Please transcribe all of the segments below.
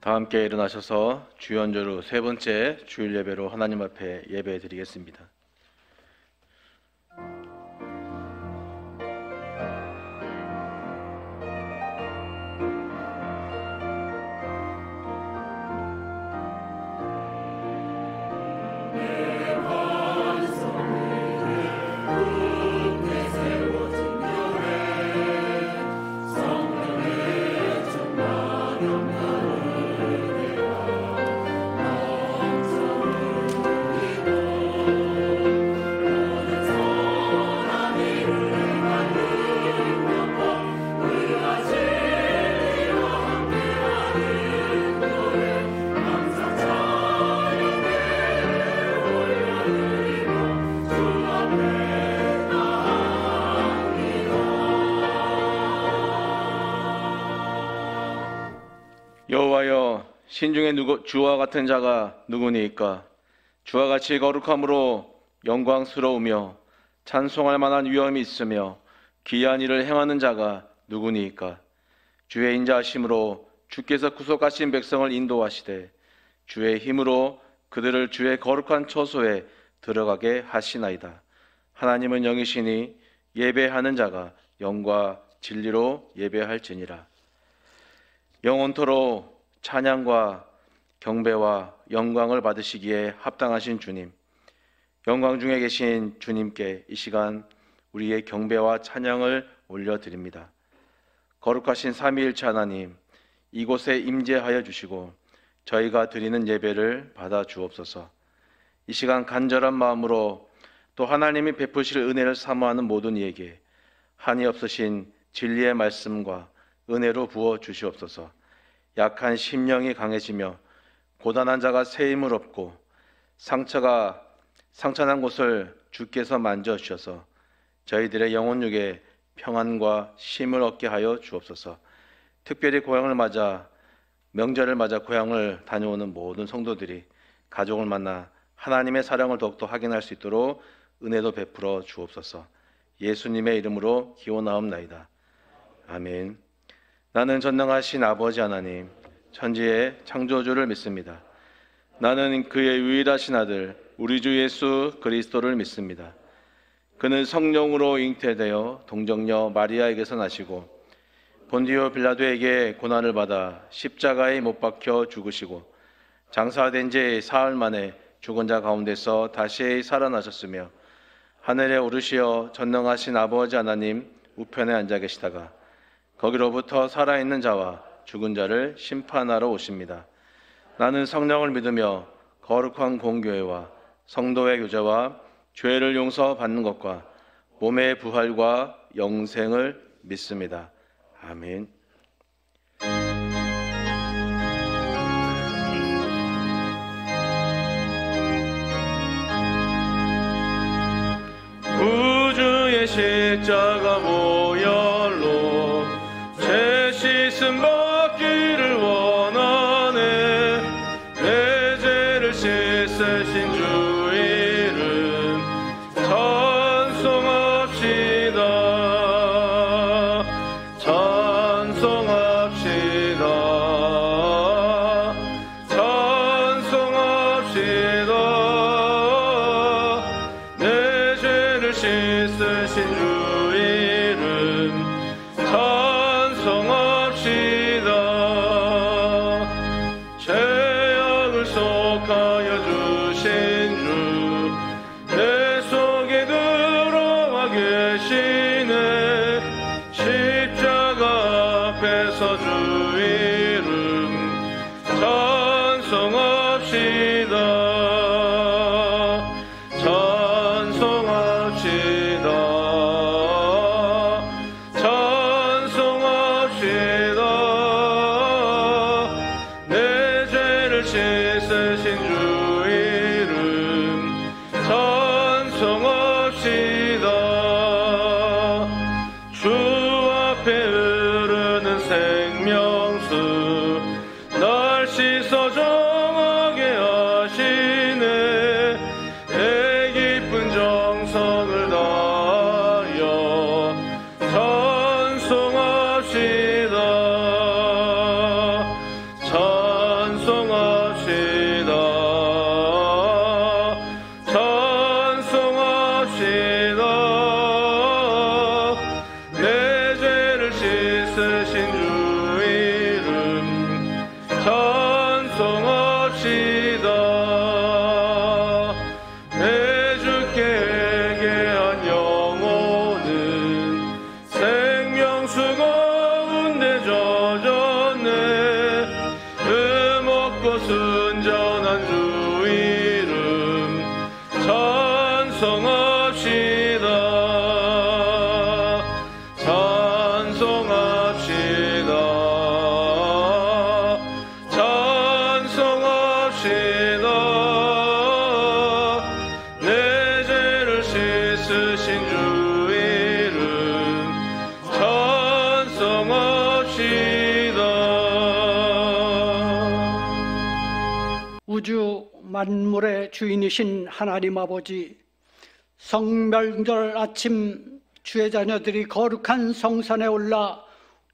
다 함께 일어나셔서 주연절후 세 번째 주일 예배로 하나님 앞에 예배 드리겠습니다. 여호와여, 신중에 주와 같은 자가 누구니이까? 주와 같이 거룩함으로 영광스러우며 찬송할 만한 위엄이 있으며 귀한 일을 행하는 자가 누구니이까? 주의 인자하심으로 주께서 구속하신 백성을 인도하시되 주의 힘으로 그들을 주의 거룩한 처소에 들어가게 하시나이다. 하나님은 영이시니 예배하는 자가 영과 진리로 예배할지니라. 영원토록 찬양과 경배와 영광을 받으시기에 합당하신 주님, 영광 중에 계신 주님께 이 시간 우리의 경배와 찬양을 올려드립니다. 거룩하신 삼위일체 하나님, 이곳에 임재하여 주시고 저희가 드리는 예배를 받아 주옵소서. 이 시간 간절한 마음으로 또 하나님이 베푸실 은혜를 사모하는 모든 이에게 한이 없으신 진리의 말씀과 은혜로 부어 주시옵소서. 약한 심령이 강해지며 고단한 자가 새 힘을 얻고 상처난 곳을 주께서 만져주셔서 저희들의 영혼육에 평안과 쉼을 얻게 하여 주옵소서. 특별히 명절을 맞아 고향을 다녀오는 모든 성도들이 가족을 만나 하나님의 사랑을 더욱더 확인할 수 있도록 은혜도 베풀어 주옵소서. 예수님의 이름으로 기원하옵나이다. 아멘. 나는 전능하신 아버지 하나님, 천지의 창조주를 믿습니다. 나는 그의 유일하신 아들 우리 주 예수 그리스도를 믿습니다. 그는 성령으로 잉태되어 동정녀 마리아에게서 나시고 본디오 빌라도에게 고난을 받아 십자가에 못 박혀 죽으시고 장사된 지 사흘 만에 죽은 자 가운데서 다시 살아나셨으며 하늘에 오르시어 전능하신 아버지 하나님 우편에 앉아 계시다가 거기로부터 살아있는 자와 죽은 자를 심판하러 오십니다. 나는 성령을 믿으며 거룩한 공교회와 성도의 교제와 죄를 용서받는 것과 몸의 부활과 영생을 믿습니다. 아멘. 구주의 십자가 보혈로 죄 씻음 받기를 원하네. 내 죄를 씻으신 주 이름 찬송합시다. 찬송합시다. 찬송합시다. 내 죄를 씻으신 주 이름 찬송합시다. 죄악을 속하여 주신 주 내 속에 들어와 계시네. 십자가 앞에서 주 이름 찬송합시다. 찬송합시다. 찬송합시다. 내 죄를 씻으신 주 이름 찬송합시다. 주 앞에 흐르는 생명수 날 씻어 정하게 하시네. 내 깊은 정성을 다하여 찬송합시다. 찬송합시다. 높고 순전한 주 이름 찬송합시다. 찬송합시다. 찬송합시다. 내 죄를 씻으신 주 이름 찬송합시다. 우주 만물의 주인이신 하나님 아버지, 성명절 아침 주의 자녀들이 거룩한 성산에 올라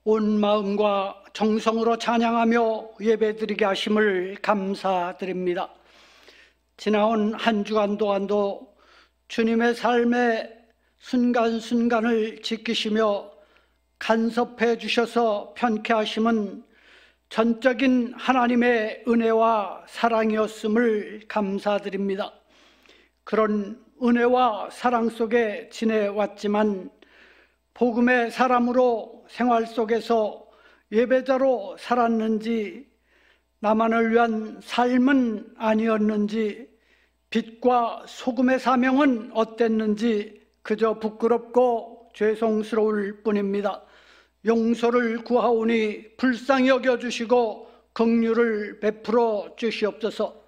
온 마음과 정성으로 찬양하며 예배드리게 하심을 감사드립니다. 지나온 한 주간 동안도 주님의 삶의 순간순간을 지키시며 간섭해 주셔서 편케 하심은 전적인 하나님의 은혜와 사랑이었음을 감사드립니다. 그런 은혜와 사랑 속에 지내왔지만 복음의 사람으로 생활 속에서 예배자로 살았는지, 나만을 위한 삶은 아니었는지, 빛과 소금의 사명은 어땠는지 그저 부끄럽고 죄송스러울 뿐입니다. 용서를 구하오니 불쌍히 여겨주시고 긍휼을 베풀어 주시옵소서.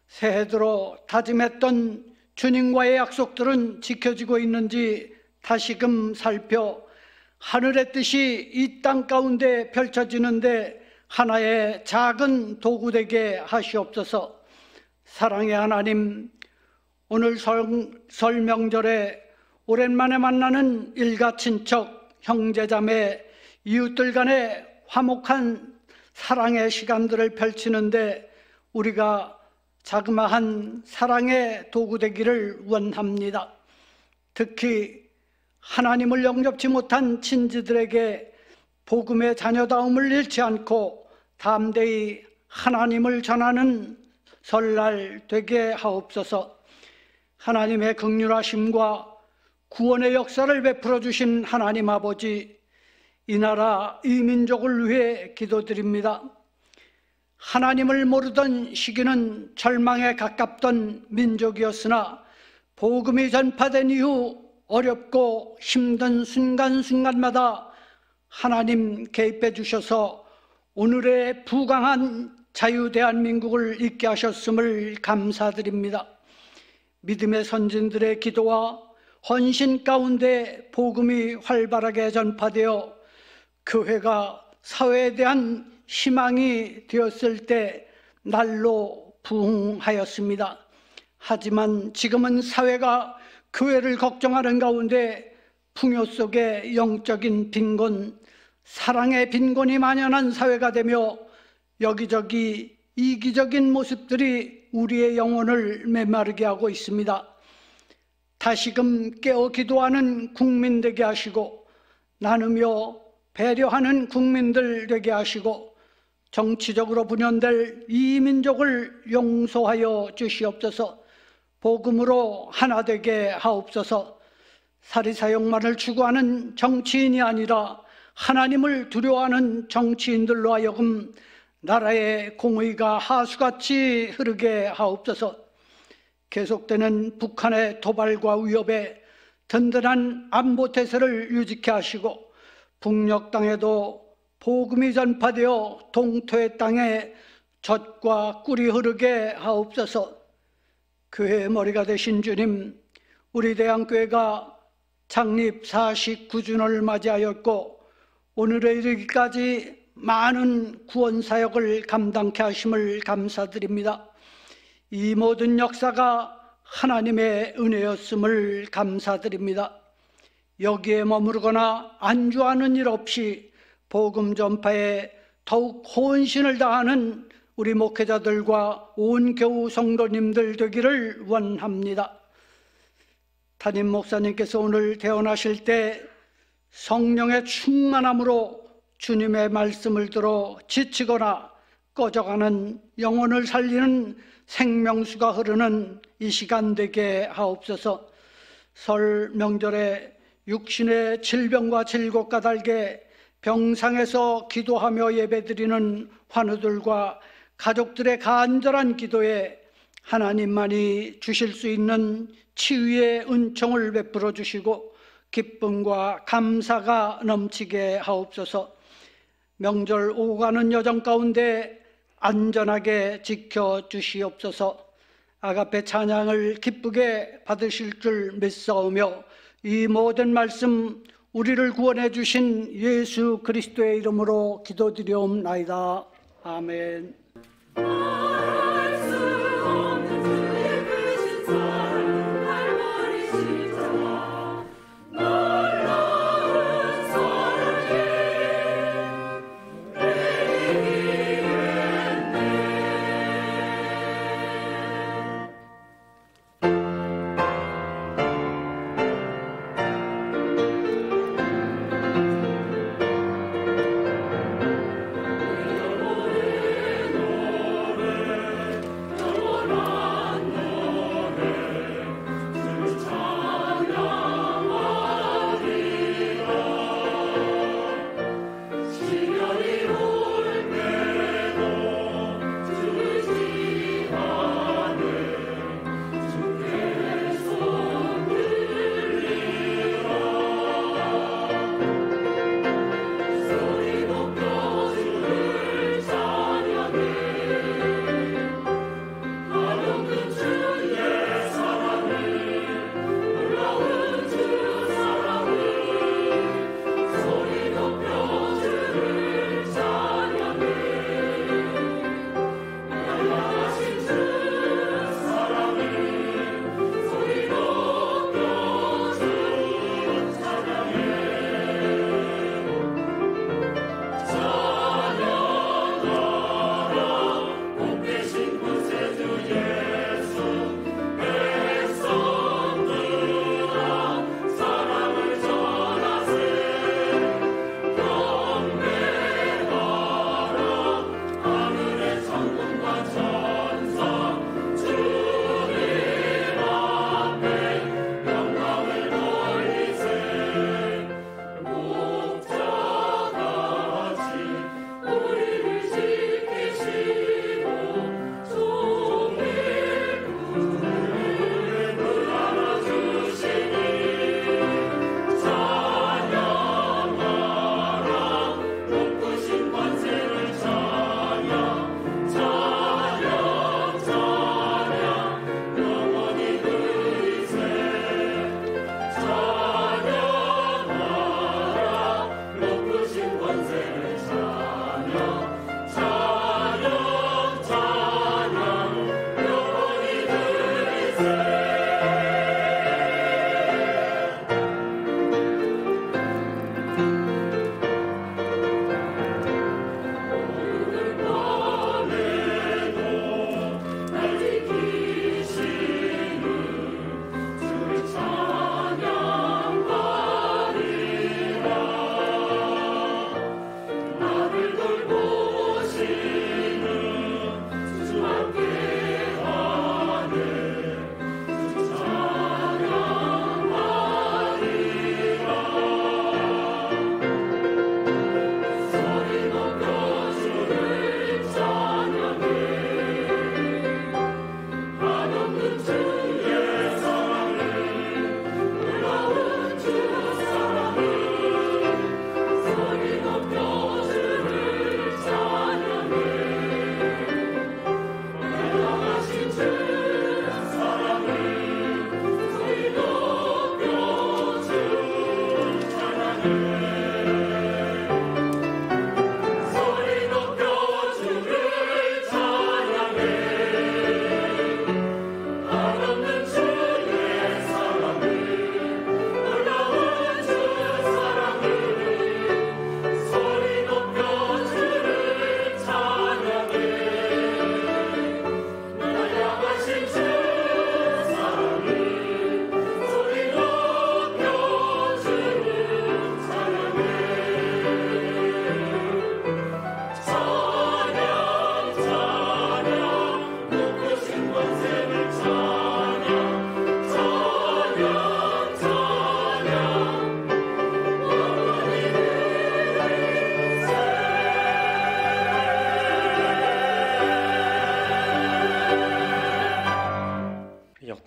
새해 들어 다짐했던 주님과의 약속들은 지켜지고 있는지 다시금 살펴 하늘의 뜻이 이 땅 가운데 펼쳐지는데 하나의 작은 도구 되게 하시옵소서. 사랑의 하나님, 오늘 설 명절에 오랜만에 만나는 일가 친척, 형제자매, 이웃들 간의 화목한 사랑의 시간들을 펼치는데 우리가 자그마한 사랑의 도구 되기를 원합니다. 특히 하나님을 영접치 못한 친지들에게 복음의 자녀다움을 잃지 않고 담대히 하나님을 전하는 설날 되게 하옵소서. 하나님의 긍휼하심과 구원의 역사를 베풀어 주신 하나님 아버지, 이 나라 이 민족을 위해 기도드립니다. 하나님을 모르던 시기는 절망에 가깝던 민족이었으나 복음이 전파된 이후 어렵고 힘든 순간순간마다 하나님 개입해 주셔서 오늘의 부강한 자유 대한민국을 있게 하셨음을 감사드립니다. 믿음의 선진들의 기도와 헌신 가운데 복음이 활발하게 전파되어 교회가 사회에 대한 희망이 되었을 때 날로 부흥하였습니다. 하지만 지금은 사회가 교회를 걱정하는 가운데 풍요 속에 영적인 빈곤, 사랑의 빈곤이 만연한 사회가 되며 여기저기 이기적인 모습들이 우리의 영혼을 메마르게 하고 있습니다. 다시금 깨어 기도하는 국민 되게 하시고 나누며 배려하는 국민들 되게 하시고 정치적으로 분열될 이 민족을 용서하여 주시옵소서. 복음으로 하나 되게 하옵소서. 사리사욕만을 추구하는 정치인이 아니라 하나님을 두려워하는 정치인들로 하여금 나라의 공의가 하수같이 흐르게 하옵소서. 계속되는 북한의 도발과 위협에 든든한 안보 태세를 유지케 하시고 북녘 땅에도 복음이 전파되어 동토의 땅에 젖과 꿀이 흐르게 하옵소서. 교회의 머리가 되신 주님, 우리 대한교회가 창립 49주년을 맞이하였고 오늘에 이르기까지 많은 구원사역을 감당케 하심을 감사드립니다. 이 모든 역사가 하나님의 은혜였음을 감사드립니다. 여기에 머무르거나 안주하는 일 없이 복음 전파에 더욱 혼신을 다하는 우리 목회자들과 온 교우 성도님들 되기를 원합니다. 담임 목사님께서 오늘 대언하실 때 성령의 충만함으로 주님의 말씀을 들어 지치거나 꺼져가는 영혼을 살리는 생명수가 흐르는 이 시간 되게 하옵소서. 설 명절에 육신의 질병과 질곡과 달게 병상에서 기도하며 예배드리는 환우들과 가족들의 간절한 기도에 하나님만이 주실 수 있는 치유의 은총을 베풀어 주시고 기쁨과 감사가 넘치게 하옵소서. 명절 오고 가는 여정 가운데 안전하게 지켜주시옵소서. 아가페 찬양을 기쁘게 받으실 줄 믿사오며 이 모든 말씀 우리를 구원해 주신 예수 그리스도의 이름으로 기도드리옵나이다. 아멘.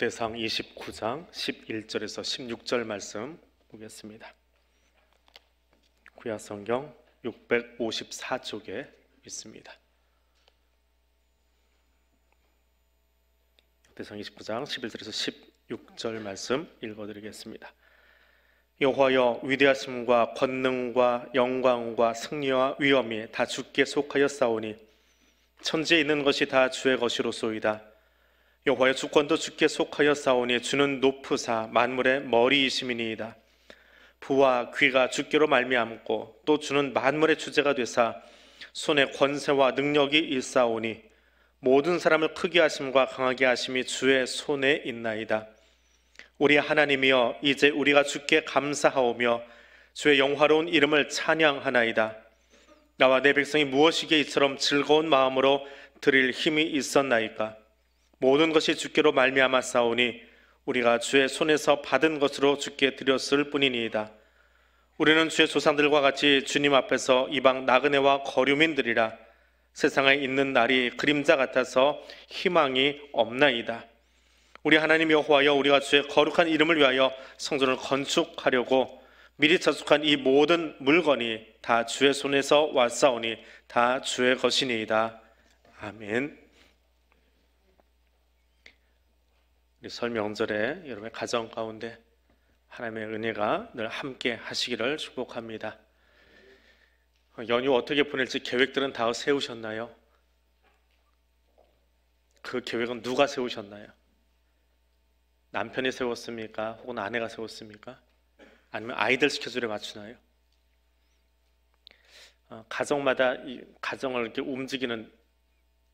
역대상 29장 11절에서 16절 말씀 보겠습니다. 구약성경 654쪽에 있습니다. 역대상 29장 11절에서 16절 말씀 읽어드리겠습니다. 여호와여, 위대하심과 권능과 영광과 승리와 위엄이 다 주께 속하였사오니 천지에 있는 것이 다 주의 것이로소이다. 여호와의 주권도 주께 속하였사오니 주는 높으사 만물의 머리이심이니이다. 부와 귀가 주께로 말미암고 또 주는 만물의 주제가 되사 손에 권세와 능력이 있사오니 모든 사람을 크게 하심과 강하게 하심이 주의 손에 있나이다. 우리 하나님이여, 이제 우리가 주께 감사하오며 주의 영화로운 이름을 찬양하나이다. 나와 내 백성이 무엇이기에 이처럼 즐거운 마음으로 드릴 힘이 있었나이까. 모든 것이 주께로 말미암았사오니 우리가 주의 손에서 받은 것으로 주께 드렸을 뿐이니이다. 우리는 주의 조상들과 같이 주님 앞에서 이방 나그네와 거류민들이라. 세상에 있는 날이 그림자 같아서 희망이 없나이다. 우리 하나님 여호와여, 우리가 주의 거룩한 이름을 위하여 성전을 건축하려고 미리 저축한 이 모든 물건이 다 주의 손에서 왔사오니 다 주의 것이니이다. 아멘. 우리 설 명절에 여러분의 가정 가운데 하나님의 은혜가 늘 함께 하시기를 축복합니다. 연휴 어떻게 보낼지 계획들은 다 세우셨나요? 그 계획은 누가 세우셨나요? 남편이 세웠습니까? 혹은 아내가 세웠습니까? 아니면 아이들 스케줄에 맞추나요? 가정마다 이 가정을 이렇게 움직이는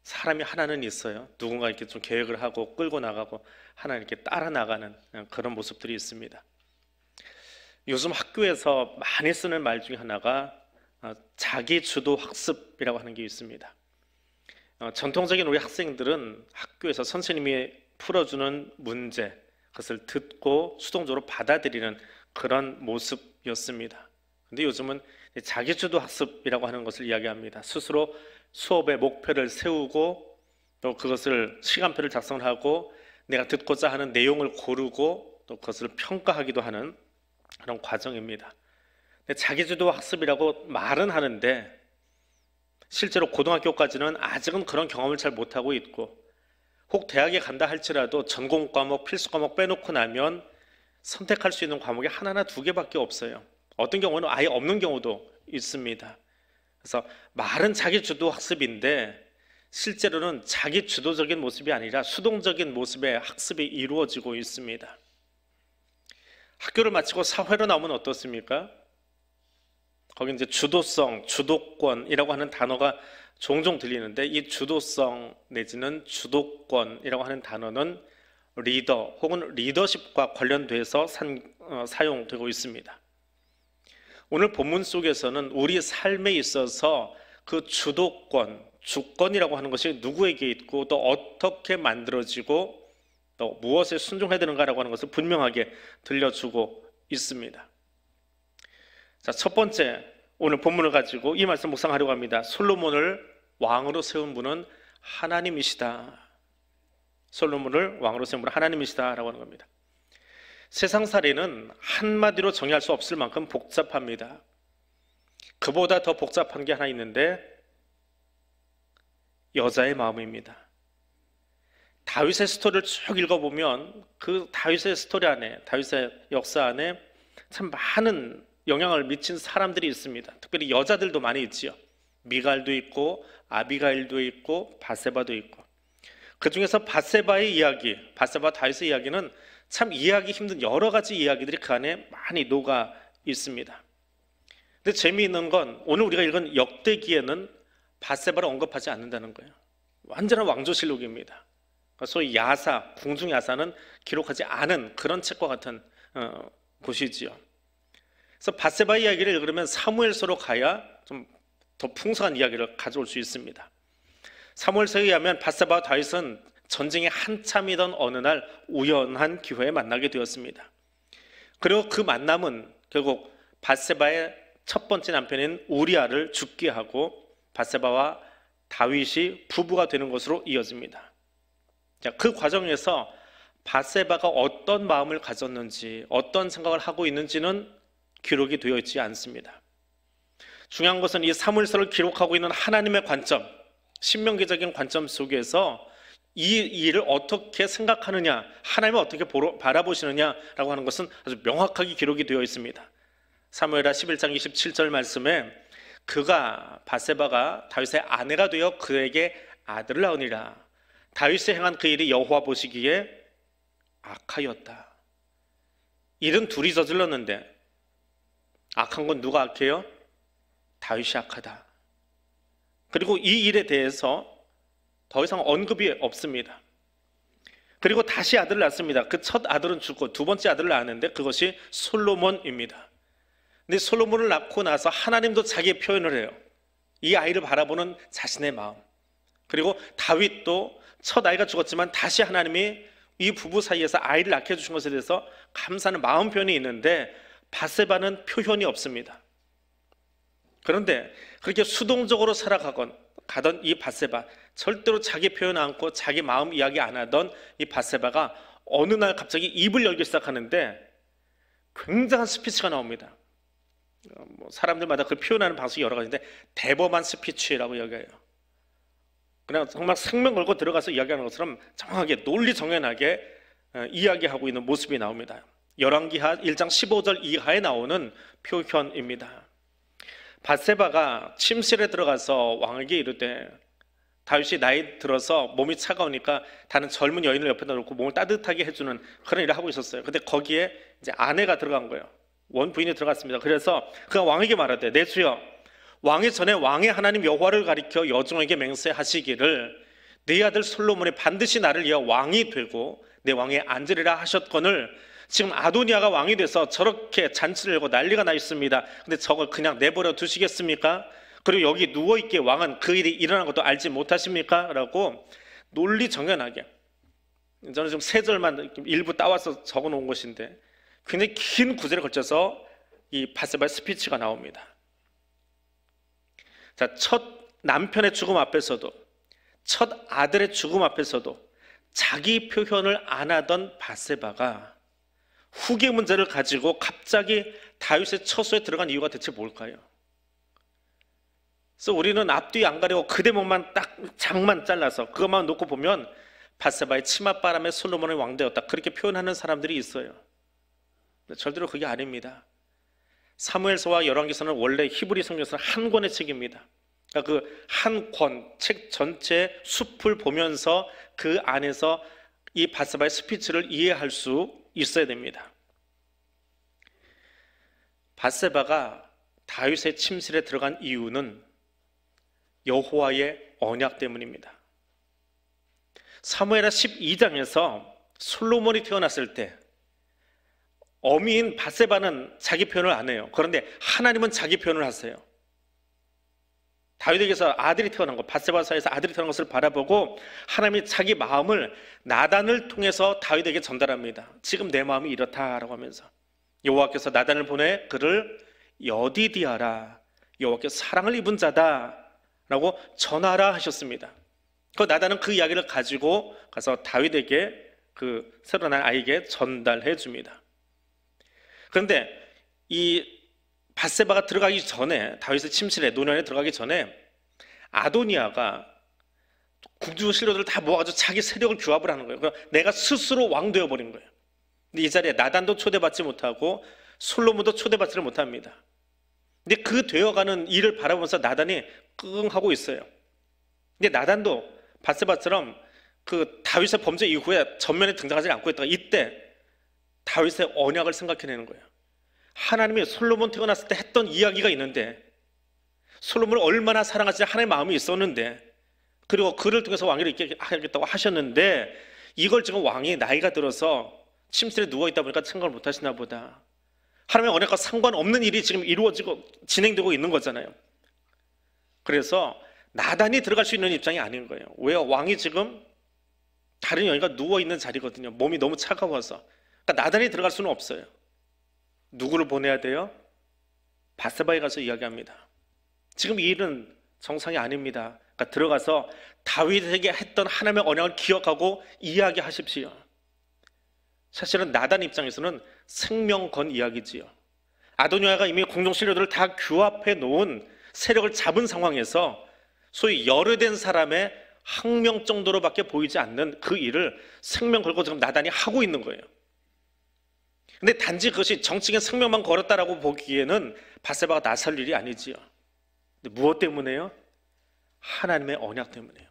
사람이 하나는 있어요. 누군가 이렇게 좀 계획을 하고 끌고 나가고 하나 이렇게 따라 나가는 그런 모습들이 있습니다. 요즘 학교에서 많이 쓰는 말 중에 하나가 자기 주도 학습이라고 하는 게 있습니다. 전통적인 우리 학생들은 학교에서 선생님이 풀어주는 문제, 그것을 듣고 수동적으로 받아들이는 그런 모습이었습니다. 근데 요즘은 자기주도 학습이라고 하는 것을 이야기합니다. 스스로 수업의 목표를 세우고 또 그것을 시간표를 작성하고 내가 듣고자 하는 내용을 고르고 또 그것을 평가하기도 하는 그런 과정입니다. 자기주도 학습이라고 말은 하는데 실제로 고등학교까지는 아직은 그런 경험을 잘 못하고 있고, 혹 대학에 간다 할지라도 전공 과목, 필수 과목 빼놓고 나면 선택할 수 있는 과목이 하나나 두 개밖에 없어요. 어떤 경우는 아예 없는 경우도 있습니다. 그래서 말은 자기주도 학습인데 실제로는 자기주도적인 모습이 아니라 수동적인 모습의 학습이 이루어지고 있습니다. 학교를 마치고 사회로 나오면 어떻습니까? 거기 이제 주도성, 주도권이라고 하는 단어가 종종 들리는데, 이 주도성 내지는 주도권이라고 하는 단어는 리더 혹은 리더십과 관련돼서 사용되고 있습니다. 오늘 본문 속에서는 우리 삶에 있어서 그 주도권, 주권이라고 하는 것이 누구에게 있고 또 어떻게 만들어지고 또 무엇에 순종해야 되는가라고 하는 것을 분명하게 들려주고 있습니다. 자, 첫 번째, 오늘 본문을 가지고 이 말씀 묵상하려고 합니다. 솔로몬을 왕으로 세운 분은 하나님이시다. 솔로몬을 왕으로 세운 분은 하나님이시다라고 하는 겁니다. 세상살이는 한마디로 정의할 수 없을 만큼 복잡합니다. 그보다 더 복잡한 게 하나 있는데 여자의 마음입니다. 다윗의 스토리를 쭉 읽어보면 그 다윗의 스토리 안에, 다윗의 역사 안에 참 많은 영향을 미친 사람들이 있습니다. 특별히 여자들도 많이 있지요. 미갈도 있고 아비가일도 있고 바세바도 있고, 그 중에서 바세바의 이야기, 바세바 다윗의 이야기는 참 이해하기 힘든 여러 가지 이야기들이 그 안에 많이 녹아 있습니다. 근데 재미있는 건 오늘 우리가 읽은 역대기에는 바세바를 언급하지 않는다는 거예요. 완전한 왕조실록입니다. 소위 야사, 궁중 야사는 기록하지 않은 그런 책과 같은 곳이지요. 그래서 바세바 이야기를 읽으려면 사무엘서로 가야 좀 더 풍성한 이야기를 가져올 수 있습니다. 사무엘서에 의하면 바세바와 다윗은 전쟁이 한참이던 어느 날 우연한 기회에 만나게 되었습니다. 그리고 그 만남은 결국 바세바의 첫 번째 남편인 우리아를 죽게 하고 바세바와 다윗이 부부가 되는 것으로 이어집니다. 자, 그 과정에서 밧세바가 어떤 마음을 가졌는지, 어떤 생각을 하고 있는지는 기록이 되어 있지 않습니다. 중요한 것은 이 사무엘서를 기록하고 있는 하나님의 관점, 신명기적인 관점 속에서 이 일을 어떻게 생각하느냐, 하나님을 어떻게 바라보시느냐라고 하는 것은 아주 명확하게 기록이 되어 있습니다. 사무엘하 11장 27절 말씀에 그가 밧세바가 다윗의 아내가 되어 그에게 아들을 낳으니라. 다윗이 행한 그 일이 여호와 보시기에 악하였다. 일은 둘이 저질렀는데 악한 건 누가 악해요? 다윗이 악하다. 그리고 이 일에 대해서 더 이상 언급이 없습니다. 그리고 다시 아들을 낳습니다. 그 첫 아들은 죽고 두 번째 아들을 낳았는데 그것이 솔로몬입니다. 근데 솔로몬을 낳고 나서 하나님도 자기의 표현을 해요. 이 아이를 바라보는 자신의 마음. 그리고 다윗도 첫 아이가 죽었지만 다시 하나님이 이 부부 사이에서 아이를 낳게 해주신 것에 대해서 감사하는 마음 표현이 있는데 밧세바는 표현이 없습니다. 그런데 그렇게 수동적으로 살아가던 이 밧세바, 절대로 자기 표현 않고 자기 마음 이야기 안 하던 이 밧세바가 어느 날 갑자기 입을 열기 시작하는데 굉장한 스피치가 나옵니다. 사람들마다 그 표현하는 방식이 여러 가지인데 대범한 스피치라고 이야기해요. 그냥 정말 생명 걸고 들어가서 이야기하는 것처럼 정확하게 논리정연하게 이야기하고 있는 모습이 나옵니다. 열왕기하 1장 15절 이하에 나오는 표현입니다. 밧세바가 침실에 들어가서 왕에게 이르되 다윗이 나이 들어서 몸이 차가우니까 다른 젊은 여인을 옆에다 놓고 몸을 따뜻하게 해주는 그런 일을 하고 있었어요. 근데 거기에 이제 아내가 들어간 거예요. 원부인이 들어갔습니다. 그래서 그가 왕에게 말하되 내 주여, 왕이 전에 왕의 하나님 여호와를 가리켜 여종에게 맹세하시기를 네 아들 솔로몬이 반드시 나를 이어 왕이 되고 내 왕에 앉으리라 하셨거늘 지금 아도니아가 왕이 돼서 저렇게 잔치를 열고 난리가 나 있습니다. 근데 저걸 그냥 내버려 두시겠습니까? 그리고 여기 누워있기에 왕은 그 일이 일어난 것도 알지 못하십니까? 라고 논리정연하게, 저는 지금 세 절만 일부 따와서 적어놓은 것인데 굉장히 긴 구절에 걸쳐서 이 밧세바의 스피치가 나옵니다. 자, 첫 남편의 죽음 앞에서도 첫 아들의 죽음 앞에서도 자기 표현을 안 하던 밧세바가 후계 문제를 가지고 갑자기 다윗의 처소에 들어간 이유가 대체 뭘까요? 그래서 우리는 앞뒤 안 가리고 그 대목만 딱 장만 잘라서 그것만 놓고 보면 밧세바의 치맛바람에 솔로몬의 왕되었다, 그렇게 표현하는 사람들이 있어요. 절대로 그게 아닙니다. 사무엘서와 열왕기서는 원래 히브리 성경에서는 한 권의 책입니다. 그러니까 그 한 권 책 전체 숲을 보면서 그 안에서 이 밧세바의 스피치를 이해할 수 있어야 됩니다. 밧세바가 다윗의 침실에 들어간 이유는 여호와의 언약 때문입니다. 사무엘하 12장에서 솔로몬이 태어났을 때 어미인 밧세바는 자기 표현을 안 해요. 그런데 하나님은 자기 표현을 하세요. 다윗에게서 아들이 태어난 것, 밧세바 사이에서 아들이 태어난 것을 바라보고 하나님이 자기 마음을 나단을 통해서 다윗에게 전달합니다. 지금 내 마음이 이렇다라고 하면서 여호와께서 나단을 보내 그를 여디디하라, 여호와께서 사랑을 입은 자다라고 전하라 하셨습니다. 그 나단은 그 이야기를 가지고 가서 다윗에게 그 새로 난 아이에게 전달해 줍니다. 그런데 이 밧세바가 들어가기 전에, 다윗의 침실에 노년에 들어가기 전에 아도니아가 궁중 신료들을 다 모아가지고 자기 세력을 규합을 하는 거예요. 그러니까 내가 스스로 왕 되어버린 거예요. 근데 이 자리에 나단도 초대받지 못하고 솔로몬도 초대받지를 못합니다. 근데 그 되어가는 일을 바라보면서 나단이 끙 하고 있어요. 근데 나단도 밧세바처럼 그 다윗의 범죄 이후에 전면에 등장하지 않고 있다가 이때 다윗의 언약을 생각해내는 거예요. 하나님이 솔로몬 태어났을 때 했던 이야기가 있는데, 솔로몬을 얼마나 사랑하시지 하나님의 마음이 있었는데, 그리고 그를 통해서 왕위를 있게 하겠다고 하셨는데 이걸 지금 왕이 나이가 들어서 침실에 누워있다 보니까 생각을 못 하시나 보다. 하나님의 언약과 상관없는 일이 지금 이루어지고 진행되고 있는 거잖아요. 그래서 나단이 들어갈 수 있는 입장이 아닌 거예요. 왜요? 왕이 지금 다른 여인과 누워있는 자리거든요. 몸이 너무 차가워서. 그러니까 나단이 들어갈 수는 없어요. 누구를 보내야 돼요? 밧세바에 가서 이야기합니다. 지금 이 일은 정상이 아닙니다. 그러니까 들어가서 다윗에게 했던 하나님의 언약을 기억하고 이야기하십시오. 사실은 나단 입장에서는 생명 건 이야기지요. 아도니아가 이미 공중 신료들을 다 규합해 놓은 세력을 잡은 상황에서 소위 열애된 사람의 항명 정도로밖에 보이지 않는 그 일을 생명 걸고 지금 나단이 하고 있는 거예요. 근데 단지 그것이 정치적인 생명만 걸었다라고 보기에는 밧세바가 나설 일이 아니지요. 근데 무엇 때문에요? 하나님의 언약 때문에요.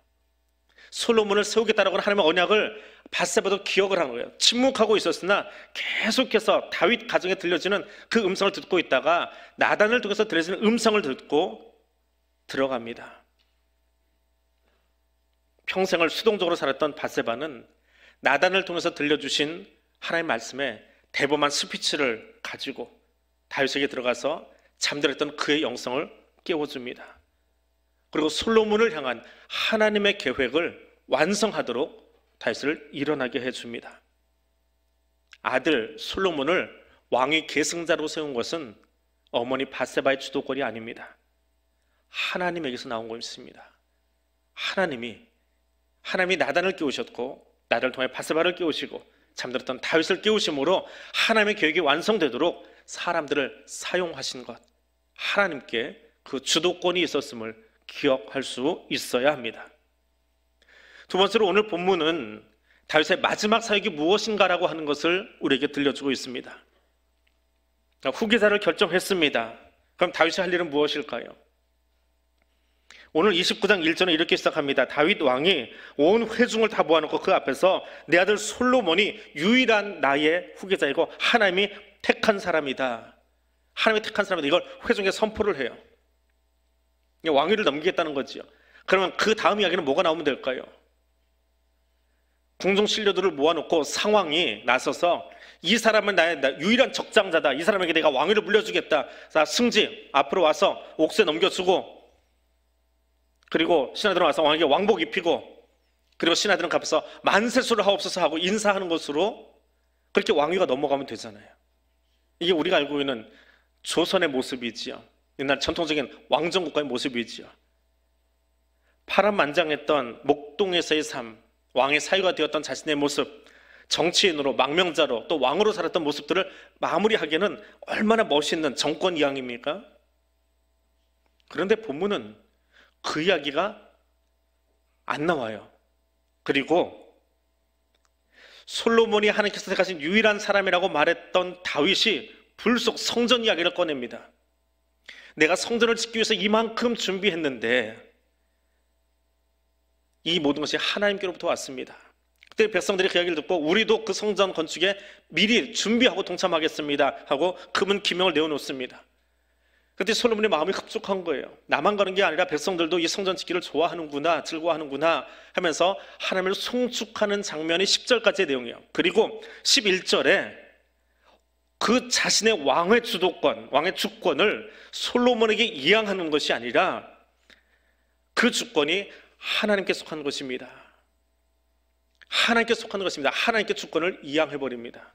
솔로몬을 세우겠다라고 하는 하나님의 언약을 밧세바도 기억을 한 거예요. 침묵하고 있었으나 계속해서 다윗 가정에 들려지는 그 음성을 듣고 있다가 나단을 통해서 들려지는 음성을 듣고 들어갑니다. 평생을 수동적으로 살았던 밧세바는 나단을 통해서 들려주신 하나님의 말씀에 대범한 스피치를 가지고 다윗에게 들어가서 잠들었던 그의 영성을 깨워줍니다. 그리고 솔로몬을 향한 하나님의 계획을 완성하도록 다윗을 일어나게 해줍니다. 아들 솔로몬을 왕위 계승자로 세운 것은 어머니 밧세바의 주도권이 아닙니다. 하나님에게서 나온 것입니다. 하나님이 나단을 깨우셨고 나단을 통해 밧세바를 깨우시고 잠들었던 다윗을 깨우심으로 하나님의 계획이 완성되도록 사람들을 사용하신 것, 하나님께 그 주도권이 있었음을 기억할 수 있어야 합니다. 두 번째로 오늘 본문은 다윗의 마지막 사역이 무엇인가라고 하는 것을 우리에게 들려주고 있습니다. 후계자를 결정했습니다. 그럼 다윗이 할 일은 무엇일까요? 오늘 29장 1절은 이렇게 시작합니다. 다윗 왕이 온 회중을 다 모아놓고 그 앞에서 내 아들 솔로몬이 유일한 나의 후계자이고 하나님이 택한 사람이다. 하나님이 택한 사람이다. 이걸 회중에 선포를 해요. 왕위를 넘기겠다는 거지요. 그러면 그 다음 이야기는 뭐가 나오면 될까요? 궁중 신료들을 모아놓고 상황이 나서서 이 사람은 나의 유일한 적장자다. 이 사람에게 내가 왕위를 물려주겠다. 자, 승지 앞으로 와서 옥새 넘겨주고 그리고 신하들은 와서 왕에게 왕복 입히고 그리고 신하들은 갚아서 만세수를 하옵소서 하고 인사하는 것으로 그렇게 왕위가 넘어가면 되잖아요. 이게 우리가 알고 있는 조선의 모습이지요. 옛날 전통적인 왕정국가의 모습이지요. 파란만장했던 목동에서의 삶, 왕의 사유가 되었던 자신의 모습, 정치인으로 망명자로 또 왕으로 살았던 모습들을 마무리하기에는 얼마나 멋있는 정권 이양입니까? 그런데 본문은 그 이야기가 안 나와요. 그리고 솔로몬이 하나님께서 택하신 유일한 사람이라고 말했던 다윗이 불속 성전 이야기를 꺼냅니다. 내가 성전을 짓기 위해서 이만큼 준비했는데 이 모든 것이 하나님께로부터 왔습니다. 그때 백성들이 그 이야기를 듣고 우리도 그 성전 건축에 미리 준비하고 동참하겠습니다 하고 금은 기명을 내어놓습니다. 그때 솔로몬의 마음이 흡족한 거예요. 나만 가는 게 아니라 백성들도 이 성전 짓기를 좋아하는구나, 즐거워하는구나 하면서 하나님을 송축하는 장면이 10절까지의 내용이에요. 그리고 11절에 그 자신의 왕의 주도권, 왕의 주권을 솔로몬에게 이양하는 것이 아니라 그 주권이 하나님께 속한 것입니다. 하나님께 속한 것입니다. 하나님께 주권을 이양해버립니다.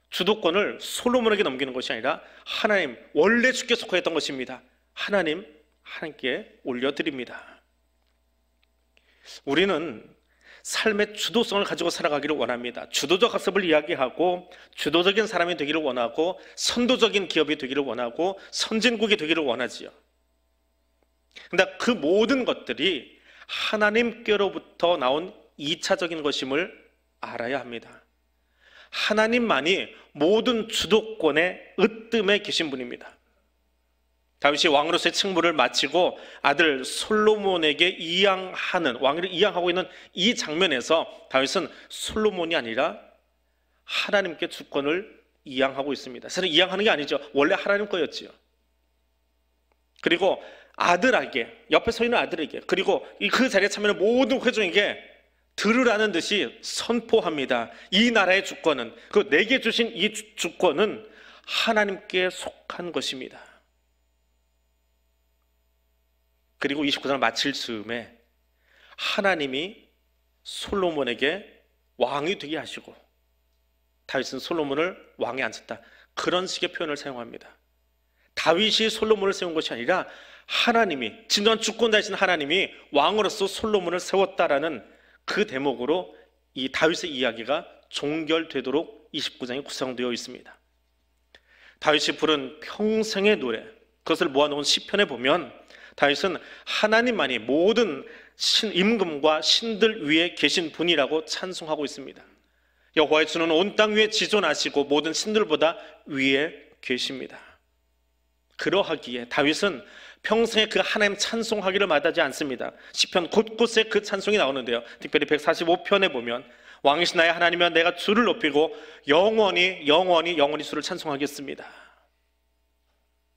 주도권을 솔로몬에게 넘기는 것이 아니라 하나님, 원래 주께 속하였던 것입니다. 하나님께 올려드립니다. 우리는 삶의 주도성을 가지고 살아가기를 원합니다. 주도적 학습을 이야기하고 주도적인 사람이 되기를 원하고 선도적인 기업이 되기를 원하고 선진국이 되기를 원하지요. 그런데 그 모든 것들이 하나님께로부터 나온 2차적인 것임을 알아야 합니다. 하나님만이 모든 주도권의 으뜸에 계신 분입니다. 다윗이 왕으로서의 책무를 마치고 아들 솔로몬에게 이양하는, 왕위를 이양하고 있는 이 장면에서 다윗은 솔로몬이 아니라 하나님께 주권을 이양하고 있습니다. 사실 이양하는 게 아니죠. 원래 하나님 거였지요. 그리고 아들에게, 옆에 서 있는 아들에게, 그리고 그 자리에 참여하는 모든 회중에게 들으라는 듯이 선포합니다. 이 나라의 주권은, 그 내게 주신 이 주권은 하나님께 속한 것입니다. 그리고 29장을 마칠 즈음에 하나님이 솔로몬에게 왕이 되게 하시고 다윗은 솔로몬을 왕에 앉혔다. 그런 식의 표현을 사용합니다. 다윗이 솔로몬을 세운 것이 아니라 하나님이, 진정한 주권자이신 하나님이 왕으로서 솔로몬을 세웠다라는 그 대목으로 이 다윗의 이야기가 종결되도록 29장이 구성되어 있습니다. 다윗이 부른 평생의 노래, 그것을 모아놓은 시편에 보면 다윗은 하나님만이 모든 임금과 신들 위에 계신 분이라고 찬송하고 있습니다. 여호와의 주는 온 땅 위에 지존하시고 모든 신들보다 위에 계십니다. 그러하기에 다윗은 평생에 그 하나님 찬송하기를 마다하지 않습니다. 시편 곳곳에 그 찬송이 나오는데요, 특별히 145편에 보면 왕이신 나의 하나님이여 내가 주를 높이고 영원히 주를 찬송하겠습니다.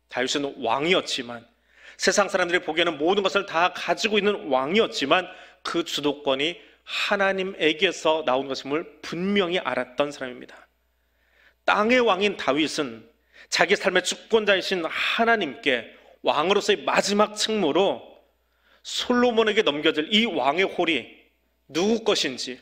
다윗은 왕이었지만, 세상 사람들이 보기에는 모든 것을 다 가지고 있는 왕이었지만 그 주도권이 하나님에게서 나온 것임을 분명히 알았던 사람입니다. 땅의 왕인 다윗은 자기 삶의 주권자이신 하나님께 왕으로서의 마지막 책무로 솔로몬에게 넘겨질 이 왕의 홀이 누구 것인지,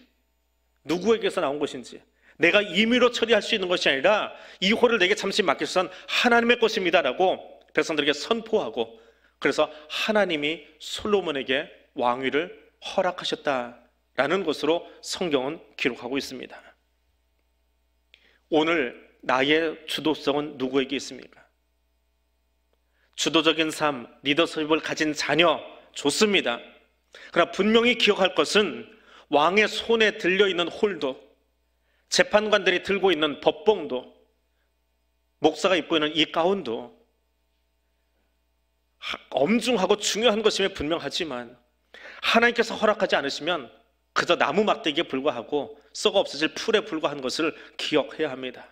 누구에게서 나온 것인지, 내가 임의로 처리할 수 있는 것이 아니라 이 홀을 내게 잠시 맡기소서 하나님의 것입니다 라고 백성들에게 선포하고, 그래서 하나님이 솔로몬에게 왕위를 허락하셨다라는 것으로 성경은 기록하고 있습니다. 오늘 나의 주도성은 누구에게 있습니까? 주도적인 삶, 리더십을 가진 자녀 좋습니다. 그러나 분명히 기억할 것은 왕의 손에 들려있는 홀도, 재판관들이 들고 있는 법봉도, 목사가 입고 있는 이 가운도 엄중하고 중요한 것임에 분명하지만 하나님께서 허락하지 않으시면 그저 나무 막대기에 불과하고 썩어 없어질 풀에 불과한 것을 기억해야 합니다.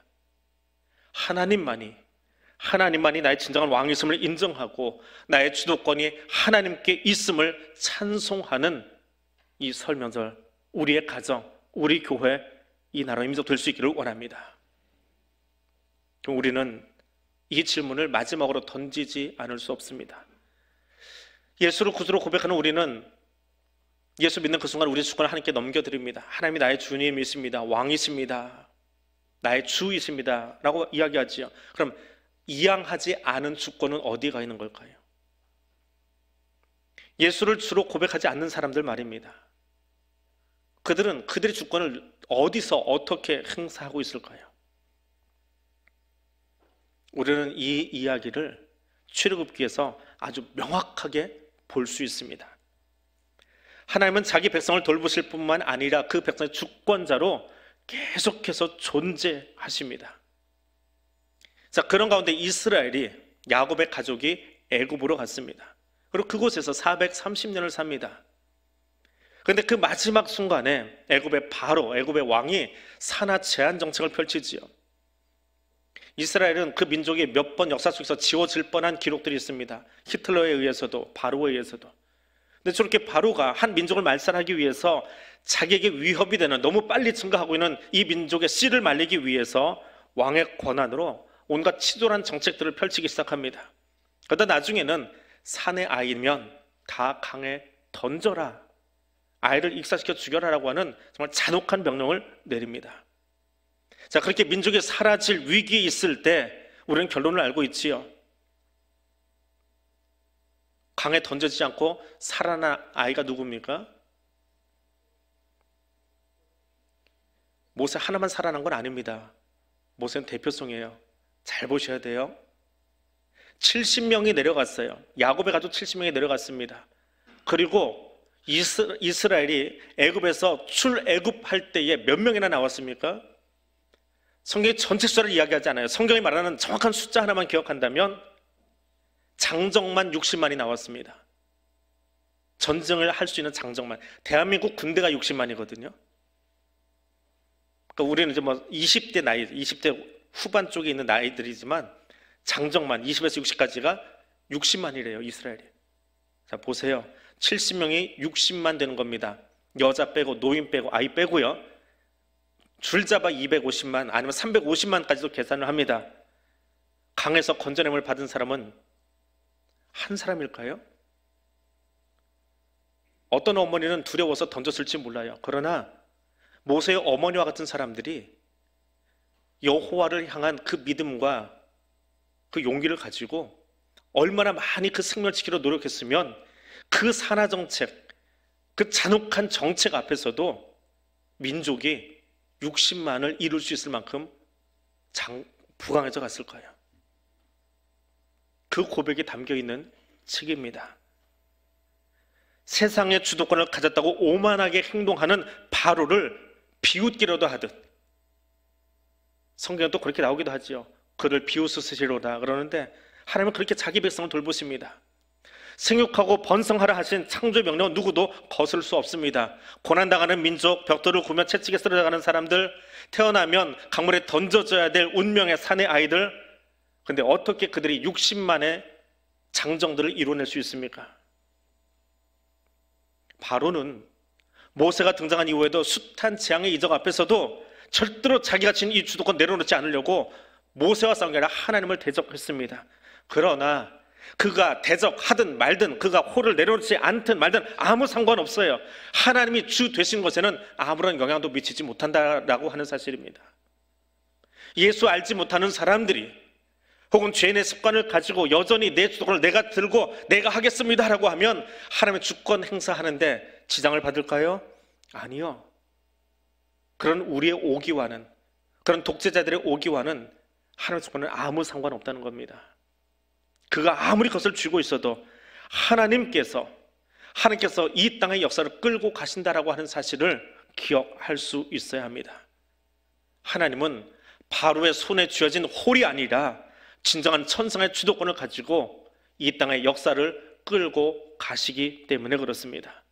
하나님만이 나의 진정한 왕이심을 인정하고 나의 주도권이 하나님께 있음을 찬송하는 이 설 명절, 우리의 가정, 우리 교회, 이 나라의 민족 될 수 있기를 원합니다. 그럼 우리는 이 질문을 마지막으로 던지지 않을 수 없습니다. 예수를 구주로 고백하는 우리는 예수 믿는 그 순간 우리 주권을 하나님께 넘겨드립니다. 하나님이 나의 주님이십니다, 왕이십니다, 나의 주이십니다 라고 이야기하지요. 그럼 이양하지 않은 주권은 어디가 있는 걸까요? 예수를 주로 고백하지 않는 사람들 말입니다. 그들은 그들의 주권을 어디서 어떻게 행사하고 있을까요? 우리는 이 이야기를 출애굽기에서 아주 명확하게 볼 수 있습니다. 하나님은 자기 백성을 돌보실 뿐만 아니라 그 백성의 주권자로 계속해서 존재하십니다. 자, 그런 가운데 이스라엘이, 야곱의 가족이 애굽으로 갔습니다. 그리고 그곳에서 430년을 삽니다. 그런데 그 마지막 순간에 애굽의 바로, 애굽의 왕이 산하 제한 정책을 펼치지요. 이스라엘은 그 민족이 몇 번 역사 속에서 지워질 뻔한 기록들이 있습니다. 히틀러에 의해서도, 바로에 의해서도. 근데 저렇게 바로가 한 민족을 말살하기 위해서 자기에게 위협이 되는, 너무 빨리 증가하고 있는 이 민족의 씨를 말리기 위해서 왕의 권한으로 온갖 치졸한 정책들을 펼치기 시작합니다. 그러다 나중에는 산의 아이면 다 강에 던져라, 아이를 익사시켜 죽여라라고 하는 정말 잔혹한 명령을 내립니다. 자, 그렇게 민족이 사라질 위기에 있을 때 우리는 결론을 알고 있지요. 강에 던져지지 않고 살아난 아이가 누굽니까? 모세 하나만 살아난 건 아닙니다. 모세는 대표성이에요. 잘 보셔야 돼요. 70명이 내려갔어요. 야곱의 가족 70명이 내려갔습니다. 그리고 이스라엘이 애굽에서 출애굽할 때에 몇 명이나 나왔습니까? 성경이 전체 숫자를 이야기하지 않아요. 성경이 말하는 정확한 숫자 하나만 기억한다면 장정만 60만이 나왔습니다. 전쟁을 할 수 있는 장정만. 대한민국 군대가 60만이거든요. 그러니까 우리는 이제 뭐 20대 나이, 20대 후반 쪽에 있는 나이들이지만 장정만 20에서 60까지가 60만이래요, 이스라엘이. 자, 보세요. 70명이 60만 되는 겁니다. 여자 빼고, 노인 빼고, 아이 빼고요. 줄잡아 250만, 아니면 350만까지도 계산을 합니다. 강에서 건져냄을 받은 사람은 한 사람일까요? 어떤 어머니는 두려워서 던졌을지 몰라요. 그러나 모세의 어머니와 같은 사람들이 여호와를 향한 그 믿음과 그 용기를 가지고 얼마나 많이 그 생명을 지키려 노력했으면 그 산하 정책, 그 잔혹한 정책 앞에서도 민족이 60만을 이룰 수 있을 만큼 부강해져 갔을 거예요. 그 고백이 담겨 있는 책입니다. 세상의 주도권을 가졌다고 오만하게 행동하는 바로를 비웃기로도 하듯, 성경은 또 그렇게 나오기도 하지요. 그를 비웃으시리로다 그러는데, 하나님은 그렇게 자기 백성을 돌보십니다. 생육하고 번성하라 하신 창조의 명령은 누구도 거스를 수 없습니다. 고난당하는 민족, 벽돌을 구면 채찍에 쓰러져가는 사람들, 태어나면 강물에 던져져야 될 운명의 산의 아이들, 근데 어떻게 그들이 60만의 장정들을 이뤄낼 수 있습니까? 바로는 모세가 등장한 이후에도 숱한 재앙의 이적 앞에서도 절대로 자기가 진 이 주도권 내려놓지 않으려고 모세와 싸운 게 아니라 하나님을 대적했습니다. 그러나 그가 대적하든 말든, 그가 호를 내려놓지 않든 말든 아무 상관없어요. 하나님이 주 되신 것에는 아무런 영향도 미치지 못한다라고 하는 사실입니다. 예수 알지 못하는 사람들이, 혹은 죄인의 습관을 가지고 여전히 내 주도권을 내가 들고 내가 하겠습니다라고 하면 하나님의 주권 행사하는데 지장을 받을까요? 아니요. 그런 우리의 오기와는, 그런 독재자들의 오기와는 하나님의 주권은 아무 상관없다는 겁니다. 그가 아무리 것을 쥐고 있어도 하나님께서 이 땅의 역사를 끌고 가신다라고 하는 사실을 기억할 수 있어야 합니다. 하나님은 바로의 손에 쥐어진 홀이 아니라 진정한 천상의 주도권을 가지고 이 땅의 역사를 끌고 가시기 때문에 그렇습니다.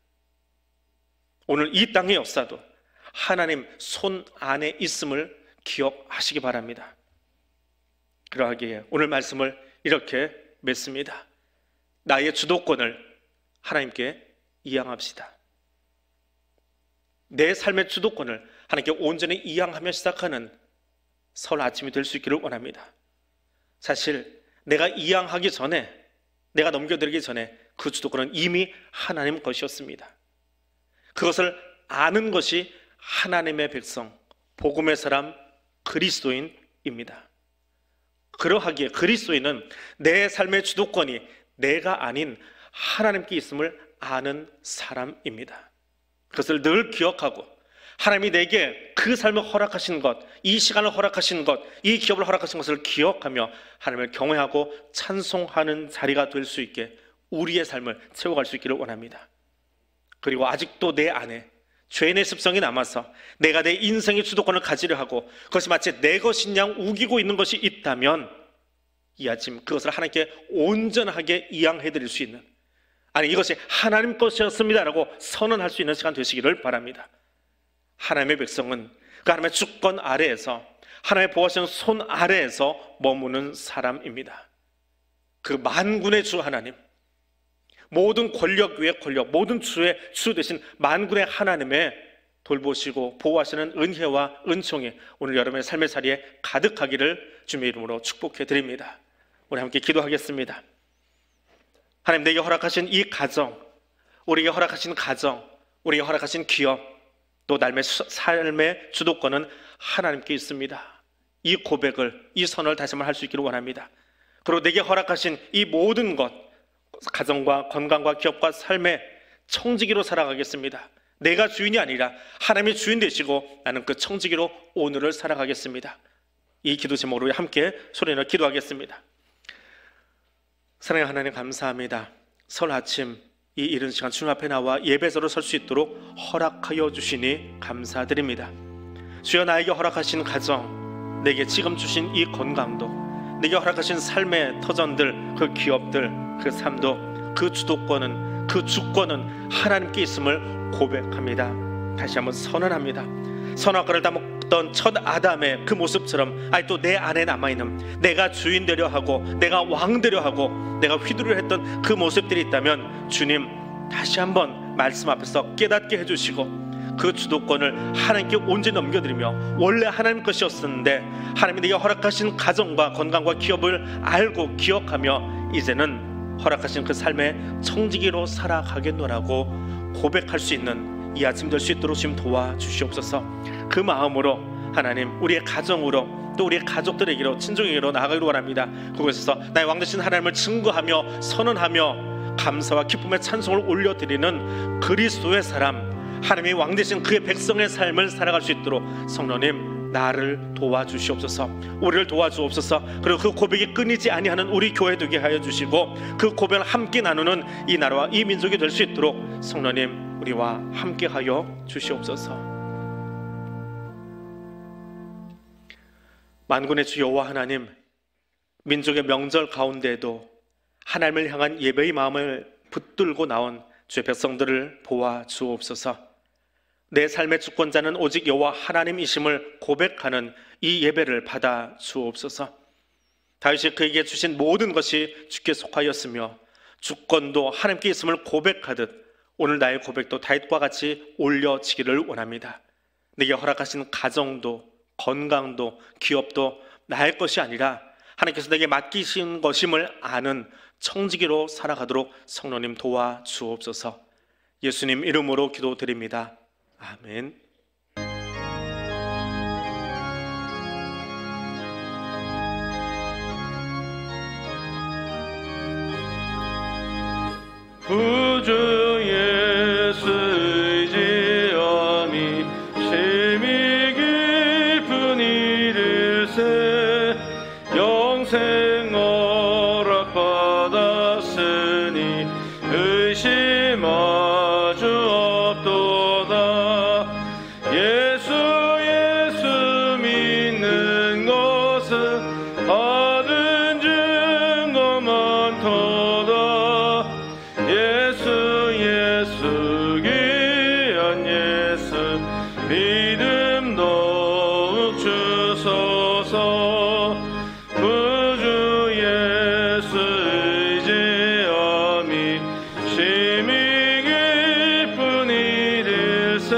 오늘 이 땅의 역사도 하나님 손 안에 있음을 기억하시기 바랍니다. 그러하기에 오늘 말씀을 이렇게 맺습니다. 나의 주도권을 하나님께 이양합시다. 내 삶의 주도권을 하나님께 온전히 이양하며 시작하는 설 아침이 될 수 있기를 원합니다. 사실 내가 이양하기 전에, 내가 넘겨드리기 전에 그 주도권은 이미 하나님 것이었습니다. 그것을 아는 것이 하나님의 백성, 복음의 사람, 그리스도인입니다. 그러하기에 그리스도인은 내 삶의 주도권이 내가 아닌 하나님께 있음을 아는 사람입니다. 그것을 늘 기억하고, 하나님이 내게 그 삶을 허락하신 것, 이 시간을 허락하신 것, 이 기업을 허락하신 것을 기억하며 하나님을 경외하고 찬송하는 자리가 될 수 있게 우리의 삶을 채워갈 수 있기를 원합니다. 그리고 아직도 내 안에 죄인의 습성이 남아서 내가 내 인생의 주도권을 가지려 하고 그것이 마치 내 것인 양 우기고 있는 것이 있다면, 이 아침 그것을 하나님께 온전하게 이양해드릴 수 있는, 아니 이것이 하나님 것이었습니다라고 선언할 수 있는 시간 되시기를 바랍니다. 하나님의 백성은 그 하나님의 주권 아래에서, 하나님의 보호하시는 손 아래에서 머무는 사람입니다. 그 만군의 주 하나님, 모든 권력 위에 권력, 모든 주의 주 되신 만군의 하나님의 돌보시고 보호하시는 은혜와 은총이 오늘 여러분의 삶의 자리에 가득하기를 주님의 이름으로 축복해 드립니다. 우리 함께 기도하겠습니다. 하나님, 내게 허락하신 이 가정, 우리에게 허락하신 가정, 우리에게 허락하신 기업, 또 남의 삶의 주도권은 하나님께 있습니다. 이 고백을, 이 선언을 다시 한번 할 수 있기를 원합니다. 그리고 내게 허락하신 이 모든 것, 가정과 건강과 기업과 삶의 청지기로 살아가겠습니다. 내가 주인이 아니라 하나님이 주인 되시고 나는 그 청지기로 오늘을 살아가겠습니다. 이 기도 제목으로 함께 소리내어 기도하겠습니다. 사랑하는 하나님, 감사합니다. 설 아침 이 이른 시간 주님 앞에 나와 예배자로 설 수 있도록 허락하여 주시니 감사드립니다. 주여, 나에게 허락하신 가정, 내게 지금 주신 이 건강도, 내게 허락하신 삶의 터전들, 그 기업들, 그 삶도, 그 주도권은, 그 주권은 하나님께 있음을 고백합니다. 다시 한번 선언합니다. 선악과를 따먹던 첫 아담의 그 모습처럼 아직도 내 안에 남아있는, 내가 주인 되려 하고 내가 왕 되려 하고 내가 휘두르려 했던 그 모습들이 있다면 주님, 다시 한번 말씀 앞에서 깨닫게 해주시고 그 주도권을 하나님께 온전히 넘겨드리며, 원래 하나님 것이었었는데 하나님이 내게 허락하신 가정과 건강과 기업을 알고 기억하며 이제는 허락하신 그 삶의 청지기로 살아가겠노라고 고백할 수 있는 이 아침 될 수 있도록 주님 도와주시옵소서. 그 마음으로 하나님, 우리의 가정으로 또 우리의 가족들에게로, 친족에게로 나아가기를 원합니다. 그곳에서 나의 왕 되신 하나님을 증거하며 선언하며 감사와 기쁨의 찬송을 올려드리는 그리스도의 사람, 하나님이 왕 되신 그의 백성의 삶을 살아갈 수 있도록 성령님 나를 도와주시옵소서. 우리를 도와주옵소서. 그리고 그 고백이 끊이지 아니하는 우리 교회 되게 하여 주시고 그 고백을 함께 나누는 이 나라와 이 민족이 될 수 있도록 성령님 우리와 함께 하여 주시옵소서. 만군의 주 여호와 하나님, 민족의 명절 가운데에도 하나님을 향한 예배의 마음을 붙들고 나온 주의 백성들을 보아 주옵소서. 내 삶의 주권자는 오직 여호와 하나님이심을 고백하는 이 예배를 받아 주옵소서. 다윗이 그에게 주신 모든 것이 주께 속하였으며 주권도 하나님께 있음을 고백하듯 오늘 나의 고백도 다윗과 같이 올려지기를 원합니다. 내게 허락하신 가정도 건강도 기업도 나의 것이 아니라 하나님께서 내게 맡기신 것임을 아는 청지기로 살아가도록 성령님 도와 주옵소서. 예수님 이름으로 기도드립니다. 아멘. 구주 예수 의지함이 심히 깊은 이르세 영생 허락받았으니 의심하주 없도다. 예수 믿는 것은 받은 증거 많도다. 예수 귀한 예수 믿음 더욱 주소서. 구주 예수 의지함이 심히 깊은 이르세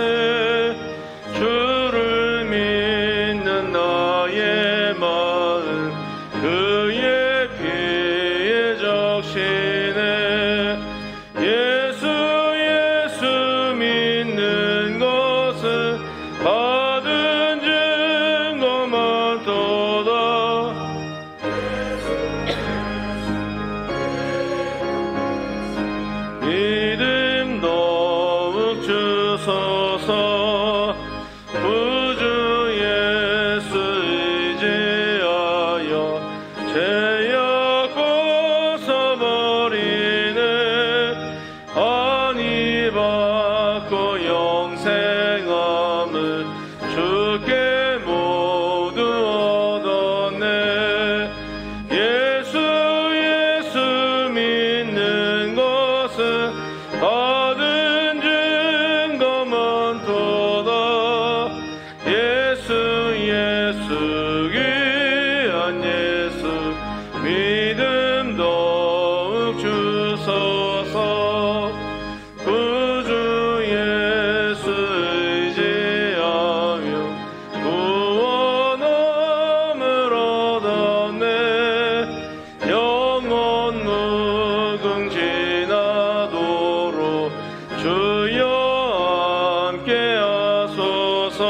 주를 믿는 나의 마음 그의 피에 적시네. 예수 믿는 것은 받은 증거 많도다. 믿음 더욱 주소서. 구주 예수 의지하여 죄악 벗어버리네. 안위 받고 영생함을 주께 모두 얻었네. 예수 믿는 것은 받은 증거 많도다. 예수 귀한 예수 믿음 더욱 주소서. 구주 예수 의지하며 구원함을 얻었네. 영원 무궁지나도록 주여 함께 하소서.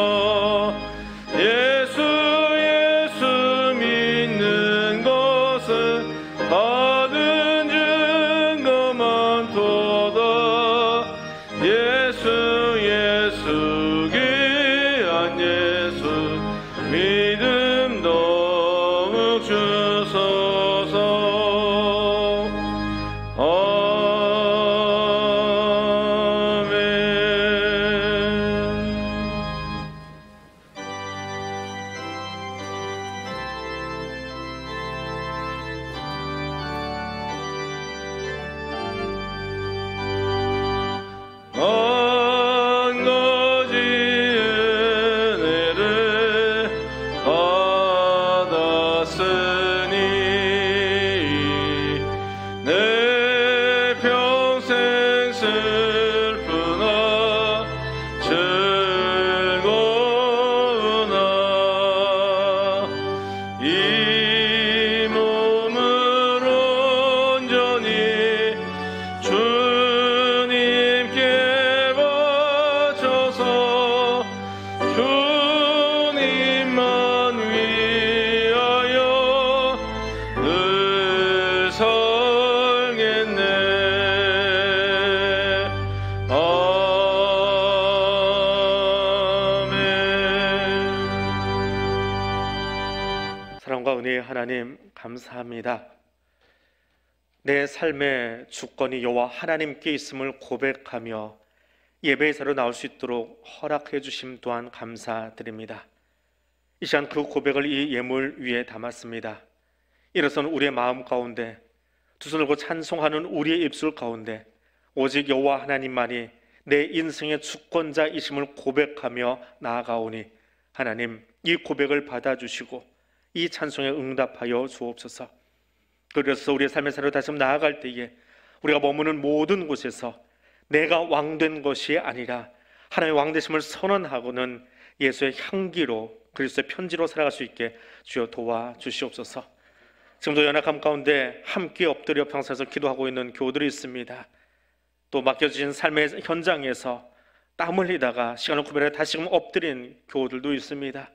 예수 믿는 것은 받은 증거 많도다. 예수 귀한 예수 믿음 더욱 주소서. 아멘. 한 가지 은혜를 받았으니 내 평생 슬프나 즐거우나 이 몸을 온전히 주님께 바쳐서 주님만 위하여 늘 설겠네. 아멘. 은혜의 하나님 감사합니다. 내 삶의 주권이 여호와 하나님께 있음을 고백하며 예배의 자리로 나올 수 있도록 허락해 주심 또한 감사드립니다. 이 시간 그 고백을 이 예물 위에 담았습니다. 일어선 우리의 마음 가운데 두 손을 들고 찬송하는 우리의 입술 가운데 오직 여호와 하나님만이 내 인생의 주권자이심을 고백하며 나아가오니 하나님 이 고백을 받아주시고 이 찬송에 응답하여 주옵소서. 그래서 우리의 삶의 사로 다시 나아갈 때에 우리가 머무는 모든 곳에서 내가 왕된 것이 아니라 하나님의 왕되심을 선언하고는 예수의 향기로 그리스도의 편지로 살아갈 수 있게 주여 도와주시옵소서. 지금도 연약함 가운데 함께 엎드려 평소에서 기도하고 있는 교우들이 있습니다. 또 맡겨주신 삶의 현장에서 땀 흘리다가 시간을 구별해 다시금 엎드린 교우들도 있습니다.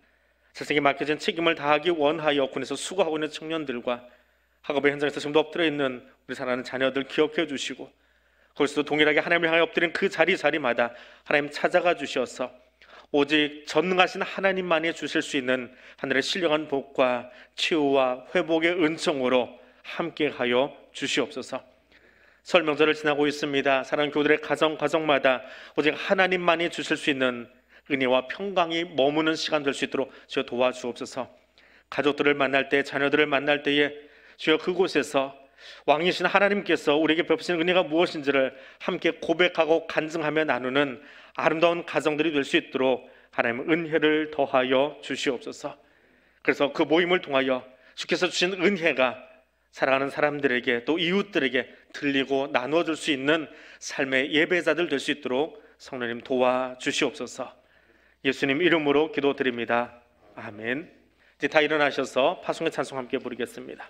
세상에 맡겨진 책임을 다하기 원하여 군에서 수고하고 있는 청년들과 학업의 현장에서 지금도 엎드려 있는 우리 사랑하는 자녀들 기억해 주시고 거기서도 동일하게 하나님을 향해 엎드린 그 자리마다 하나님 찾아가 주셔서 오직 전능하신 하나님만이 주실 수 있는 하늘의 신령한 복과 치유와 회복의 은총으로 함께하여 주시옵소서. 설 명절을 지나고 있습니다. 사랑하는 교우들의 가정마다 오직 하나님만이 주실 수 있는 은혜와 평강이 머무는 시간 될 수 있도록 주여 도와주옵소서. 가족들을 만날 때, 자녀들을 만날 때에 주여 그곳에서 왕이신 하나님께서 우리에게 베푸신 은혜가 무엇인지를 함께 고백하고 간증하며 나누는 아름다운 가정들이 될 수 있도록 하나님 은혜를 더하여 주시옵소서. 그래서 그 모임을 통하여 주께서 주신 은혜가 사랑하는 사람들에게 또 이웃들에게 들리고 나누어줄 수 있는 삶의 예배자들 될 수 있도록 성령님 도와주시옵소서. 예수님 이름으로 기도드립니다. 아멘. 이제 다 일어나셔서 파송의 찬송 함께 부르겠습니다.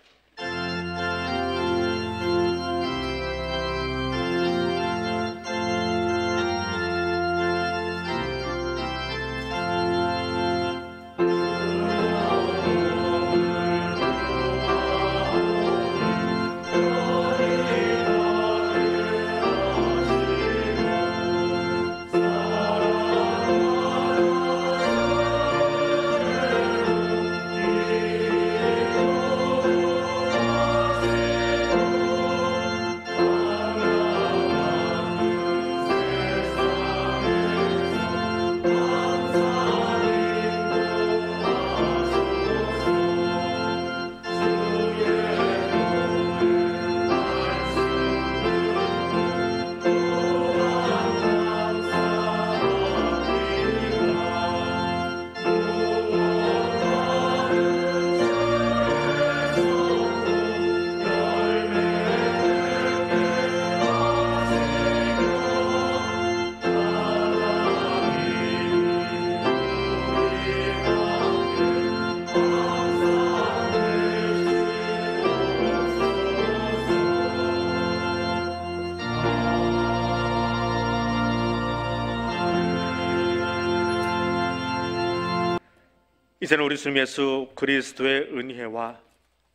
이제는 우리 주님 예수 그리스도의 은혜와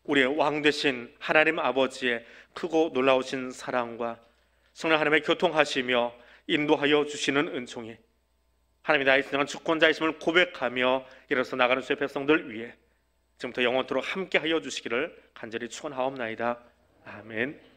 우리의 왕 되신 하나님 아버지의 크고 놀라우신 사랑과 성령 하나님의 교통하시며 인도하여 주시는 은총이 하나님이 나의 진정한 주권자이심을 고백하며 일어서 나가는 주의 백성들 위해 지금부터 영원토록 함께하여 주시기를 간절히 축원하옵나이다. 아멘.